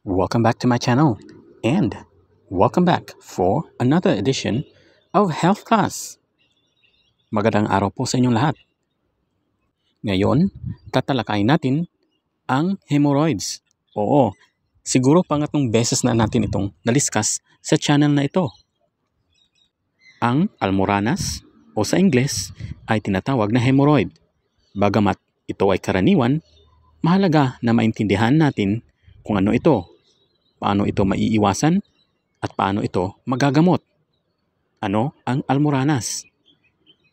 Welcome back to my channel and welcome back for another edition of Health Class. Magandang araw po sa inyong lahat. Ngayon, tatalakayin natin ang hemorrhoids. Oo, siguro pangatlong beses na natin itong na-discuss sa channel na ito. Ang almoranas o sa Ingles ay tinatawag na hemorrhoid. Bagamat ito ay karaniwan, mahalaga na maintindihan natin kung ano ito, paano ito maiiwasan, at paano ito magagamot. Ano ang almoranas?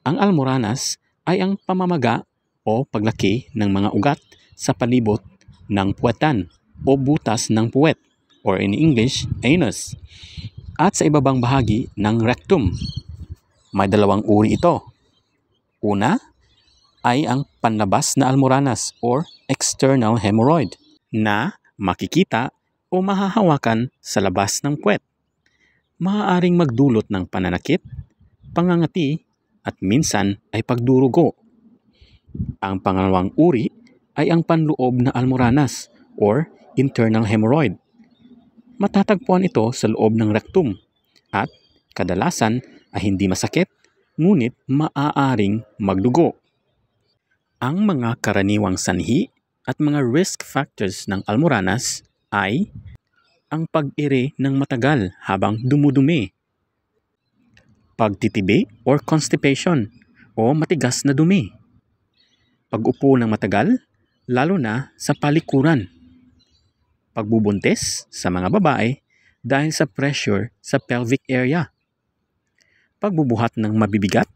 Ang almoranas ay ang pamamaga o paglaki ng mga ugat sa palibot ng puwetan o butas ng puwet or in English, anus, at sa ibabang bahagi ng rectum. May dalawang uri ito. Una ay ang panlabas na almoranas or external hemorrhoid na makikita o mahahawakan sa labas ng puwet. Maaaring magdulot ng pananakit, pangangati, at minsan ay pagdurugo. Ang pangalawang uri ay ang panloob na almoranas or internal hemorrhoid. Matatagpuan ito sa loob ng rectum at kadalasan ay hindi masakit, ngunit maaaring magdugo. Ang mga karaniwang sanhi at mga risk factors ng almoranas ay ang pag-ire ng matagal habang dumudumi, pagtitibi or constipation o matigas na dumi, pag-upo ng matagal lalo na sa palikuran, pagbubuntis sa mga babae dahil sa pressure sa pelvic area, pagbubuhat ng mabibigat,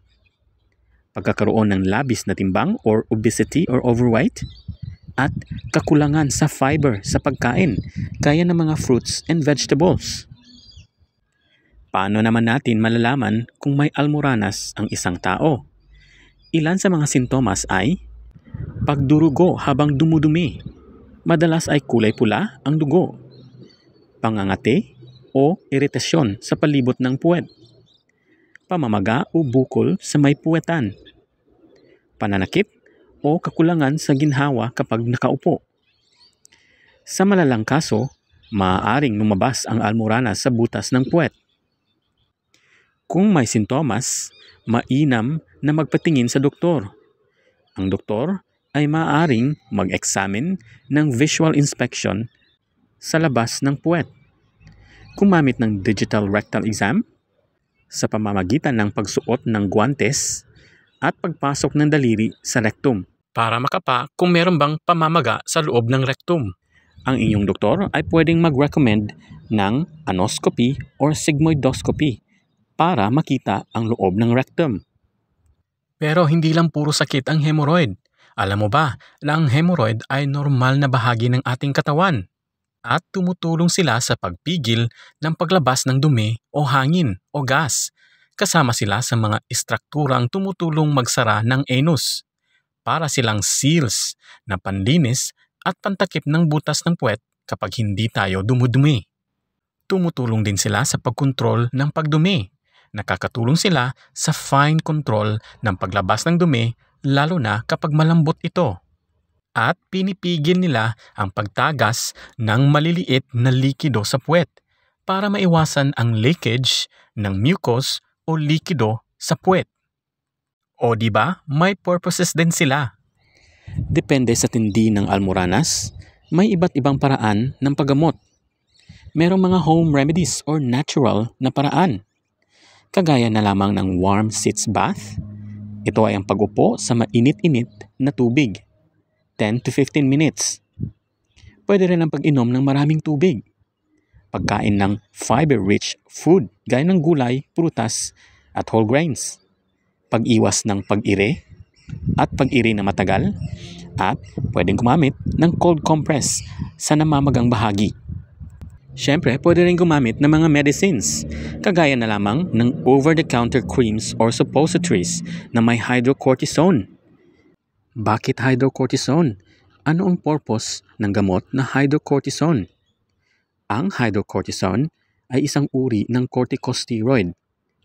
pagkakaroon ng labis na timbang or obesity or overweight, at kakulangan sa fiber sa pagkain gaya ng mga fruits and vegetables. Paano naman natin malalaman kung may almoranas ang isang tao? Ilan sa mga sintomas ay pagdurugo habang dumudumi. Madalas ay kulay pula ang dugo. Pangangati o iritasyon sa palibot ng puwet. Pamamaga o bukol sa may puwetan. Pananakit o kakulangan sa ginhawa kapag nakaupo. Sa malalang kaso, maaaring lumabas ang almoranas sa butas ng puwet. Kung may sintomas, mainam na magpatingin sa doktor. Ang doktor ay maaaring mag-examine ng visual inspection sa labas ng puwet. Gumamit ng digital rectal exam sa pamamagitan ng pagsuot ng guwantes at pagpasok ng daliri sa rectum para makapa kung meron bang pamamaga sa loob ng rectum. Ang inyong doktor ay pwedeng mag-recommend ng anoscopy or sigmoidoscopy para makita ang loob ng rectum. Pero hindi lang puro sakit ang hemorrhoid. Alam mo ba na ang hemorrhoid ay normal na bahagi ng ating katawan at tumutulong sila sa pagpigil ng paglabas ng dumi o hangin o gas. Kasama sila sa mga istrukturang tumutulong magsara ng anus. Para silang seals na panlinis at pantakip ng butas ng puwet kapag hindi tayo dumudumi. Tumutulong din sila sa pagkontrol ng pagdumi. Nakakatulong sila sa fine control ng paglabas ng dumi lalo na kapag malambot ito. At pinipigil nila ang pagtagas ng maliliit na likido sa puwet para maiwasan ang leakage ng mucus o likido sa puwet. O di ba, may purposes din sila. Depende sa tindi ng almoranas, may iba't ibang paraan ng paggamot. Merong mga home remedies or natural na paraan. Kagaya na lamang ng warm sitz bath. Ito ay ang pag-upo sa mainit-init na tubig. 10 to 15 minutes. Pwede rin ang pag-inom ng maraming tubig. Pagkain ng fiber-rich food gaya ng gulay, prutas at whole grains. Pag-iwas ng pag-ire at pag-ire na matagal at pwedeng gumamit ng cold compress sa namamagang bahagi. Siyempre, pwede rin gumamit ng mga medicines kagaya na lamang ng over-the-counter creams or suppositories na may hydrocortisone. Bakit hydrocortisone? Ano ang purpose ng gamot na hydrocortisone? Ang hydrocortisone ay isang uri ng corticosteroid.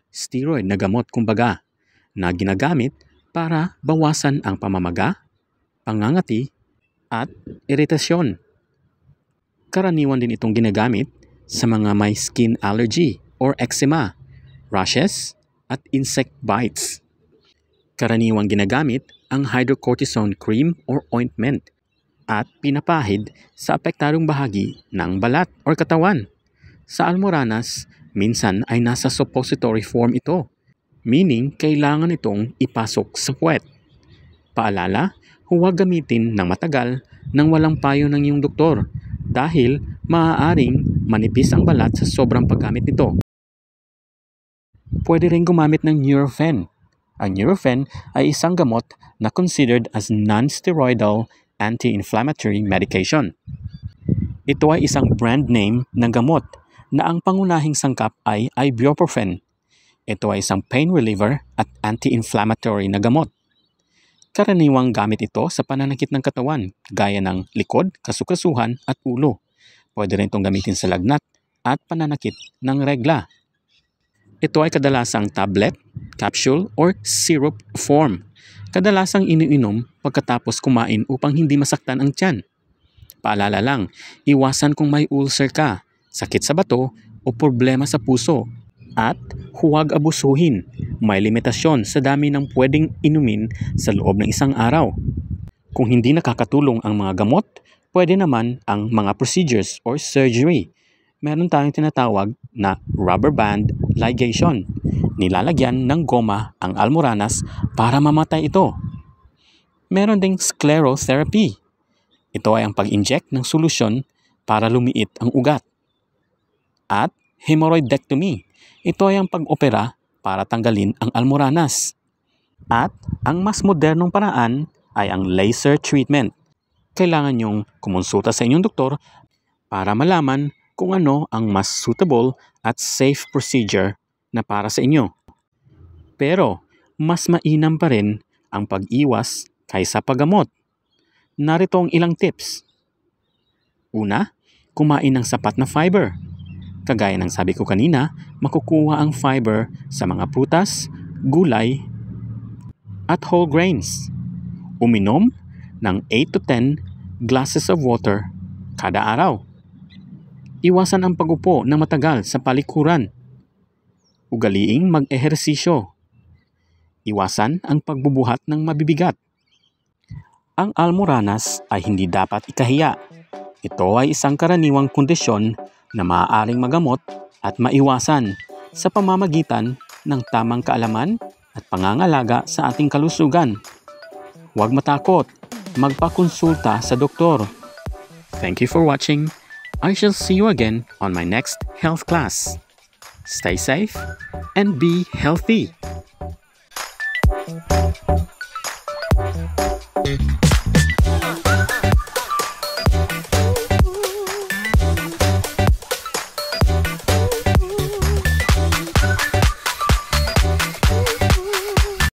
Steroid na gamot kumbaga na ginagamit para bawasan ang pamamaga, pangangati, at iritasyon. Karaniwan din itong ginagamit sa mga may skin allergy or eczema, rashes, at insect bites. Karaniwang ginagamit ang hydrocortisone cream or ointment at pinapahid sa apektadong bahagi ng balat or katawan. Sa almoranas, minsan ay nasa suppository form ito, meaning kailangan itong ipasok sa puwet. Paalala, huwag gamitin ng matagal nang walang payo ng iyong doktor dahil maaaring manipis ang balat sa sobrang paggamit nito. Pwede rin gumamit ng Nurofen. Ang Nurofen ay isang gamot na considered as non-steroidal anti-inflammatory medication. Ito ay isang brand name ng gamot na ang pangunahing sangkap ay ibuprofen. Ito ay isang pain reliever at anti-inflammatory na gamot. Karaniwang gamit ito sa pananakit ng katawan gaya ng likod, kasukasuhan at ulo. Pwede rin itong gamitin sa lagnat at pananakit ng regla. Ito ay kadalasang tablet, capsule, or syrup form. Kadalasang iniinom pagkatapos kumain upang hindi masaktan ang tiyan. Paalala lang, iwasan kung may ulcer ka, sakit sa bato, o problema sa puso. At huwag abusuhin. May limitasyon sa dami ng pwedeng inumin sa loob ng isang araw. Kung hindi nakakatulong ang mga gamot, pwede naman ang mga procedures or surgery. Meron tayong tinatawag na rubber band ligation. Nilalagyan ng goma ang almoranas para mamatay ito. Meron ding sclerotherapy. Ito ay ang pag-inject ng solusyon para lumiit ang ugat. At hemorrhoidectomy. Ito ay ang pag-opera para tanggalin ang almoranas. At ang mas modernong paraan ay ang laser treatment. Kailangan niyong kumonsulta sa inyong doktor para malaman kung ano ang mas suitable at safe procedure na para sa inyo. Pero mas mainam pa rin ang pag-iwas kaysa paggamot. Narito ang ilang tips. Una, kumain ng sapat na fiber. Kagaya ng sabi ko kanina, makukuha ang fiber sa mga prutas, gulay, at whole grains. Uminom ng 8 to 10 glasses of water kada araw. Iwasan ang pag-upo ng matagal sa palikuran. Ugaliing mag-ehersisyo. Iwasan ang pagbubuhat ng mabibigat. Ang almoranas ay hindi dapat ikahiya. Ito ay isang karaniwang kondisyon na maaaring magamot at maiwasan sa pamamagitan ng tamang kaalaman at pangangalaga sa ating kalusugan. Huwag matakot, magpakonsulta sa doktor. Thank you for watching. I shall see you again on my next health class. Stay safe and be healthy.